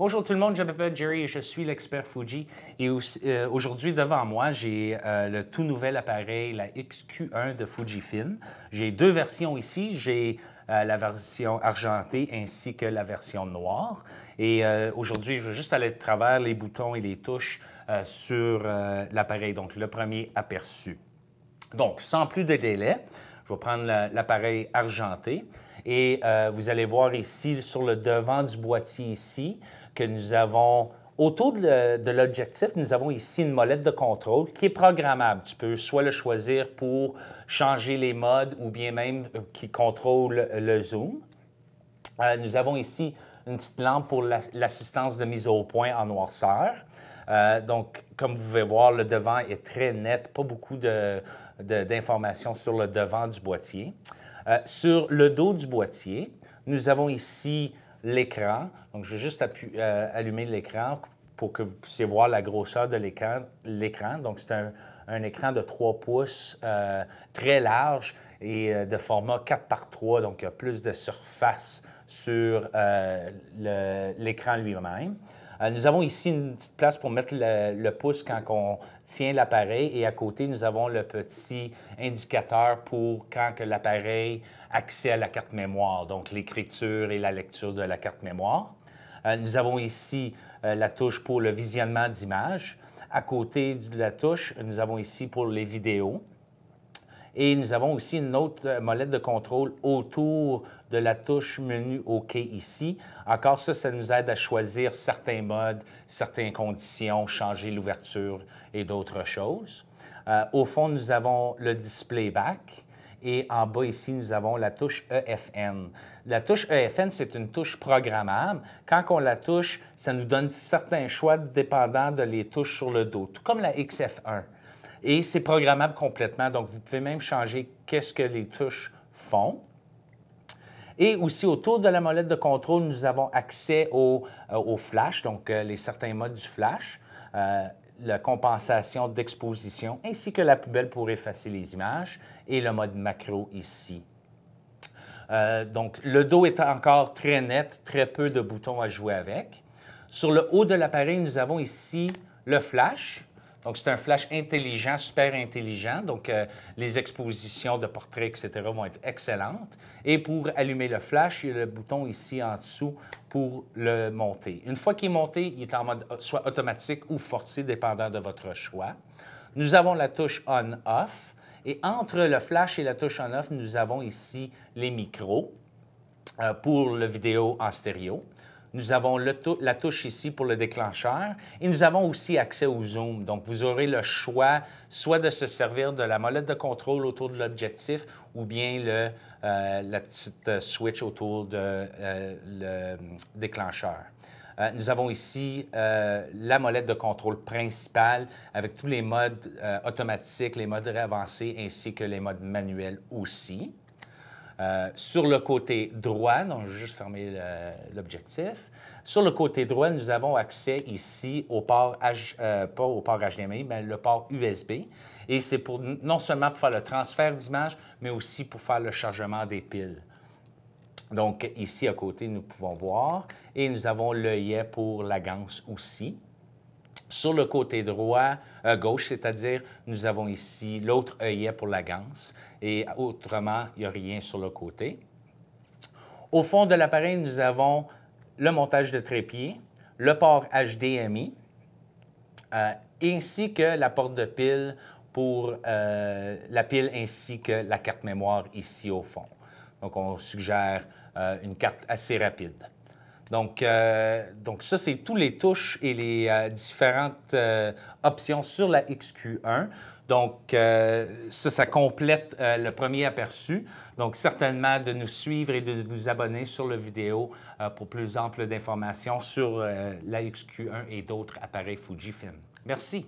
Bonjour tout le monde, je m'appelle Jerry et je suis l'expert Fuji. Et aujourd'hui, devant moi, j'ai le tout nouvel appareil, la XQ1 de Fujifilm. J'ai deux versions ici. J'ai la version argentée ainsi que la version noire. Et aujourd'hui, je vais juste aller de travers les boutons et les touches sur l'appareil. Donc, le premier aperçu. Donc, sans plus de délai, je vais prendre l'appareil argenté et vous allez voir ici, sur le devant du boîtier ici, que nous avons, autour de l'objectif, nous avons ici une molette de contrôle qui est programmable. Tu peux soit le choisir pour changer les modes ou bien même qui contrôle le zoom. Nous avons ici une petite lampe pour l'assistance de mise au point en noirceur. Donc, comme vous pouvez voir, le devant est très net, pas beaucoup d'informations sur le devant du boîtier. Sur le dos du boîtier, nous avons ici l'écran. Donc, je vais juste allumer l'écran pour que vous puissiez voir la grosseur de l'écran. Donc, c'est un écran de 3 pouces très large et de format 4 par 3, donc il y a plus de surface sur l'écran lui-même. Nous avons ici une petite place pour mettre le pouce quand on tient l'appareil et à côté, nous avons le petit indicateur pour quand l'appareil accède à la carte mémoire, donc l'écriture et la lecture de la carte mémoire. Nous avons ici la touche pour le visionnement d'images. À côté de la touche, nous avons ici pour les vidéos. Et nous avons aussi une autre molette de contrôle autour de la touche menu OK ici. Encore ça nous aide à choisir certains modes, certaines conditions, changer l'ouverture et d'autres choses. Au fond, nous avons le display back. Et en bas ici, nous avons la touche EFN. La touche EFN, c'est une touche programmable. Quand on la touche, ça nous donne certains choix dépendant de les touches sur le dos, tout comme la XF1. Et c'est programmable complètement, donc vous pouvez même changer qu'est-ce que les touches font. Et aussi, autour de la molette de contrôle, nous avons accès au flash, donc certains modes du flash, la compensation d'exposition, ainsi que la poubelle pour effacer les images, et le mode macro ici. Donc, le dos est encore très net, très peu de boutons à jouer avec. Sur le haut de l'appareil, nous avons ici le flash. Donc, c'est un flash intelligent, super intelligent. Donc, les expositions de portraits, etc. vont être excellentes. Et pour allumer le flash, il y a le bouton ici en dessous pour le monter. Une fois qu'il est monté, il est en mode soit automatique ou forcé, dépendant de votre choix. Nous avons la touche On-Off. Et entre le flash et la touche On-Off, nous avons ici les micros pour le vidéo en stéréo. Nous avons la touche ici pour le déclencheur et nous avons aussi accès au zoom. Donc, vous aurez le choix soit de se servir de la molette de contrôle autour de l'objectif ou bien la petite switch autour de le déclencheur. Nous avons ici la molette de contrôle principale avec tous les modes automatiques, les modes avancés ainsi que les modes manuels aussi. Sur le côté droit, donc je vais juste fermer l'objectif. Sur le côté droit, nous avons accès ici au port, pas au port HDMI, mais le port USB. Et c'est pour non seulement pour faire le transfert d'image, mais aussi pour faire le chargement des piles. Donc ici à côté, nous pouvons voir. Et nous avons l'œillet pour la ganse aussi. Sur le côté droit, gauche, c'est-à-dire, nous avons ici l'autre œillet pour la ganse et autrement, il n'y a rien sur le côté. Au fond de l'appareil, nous avons le montage de trépied, le port HDMI, ainsi que la porte de pile pour la pile ainsi que la carte mémoire ici au fond. Donc, on suggère une carte assez rapide. Donc ça, c'est tous les touches et les différentes options sur la XQ1. Donc, ça complète le premier aperçu. Donc, certainement de nous suivre et de vous abonner sur la vidéo pour plus ample d'informations sur la XQ1 et d'autres appareils Fujifilm. Merci.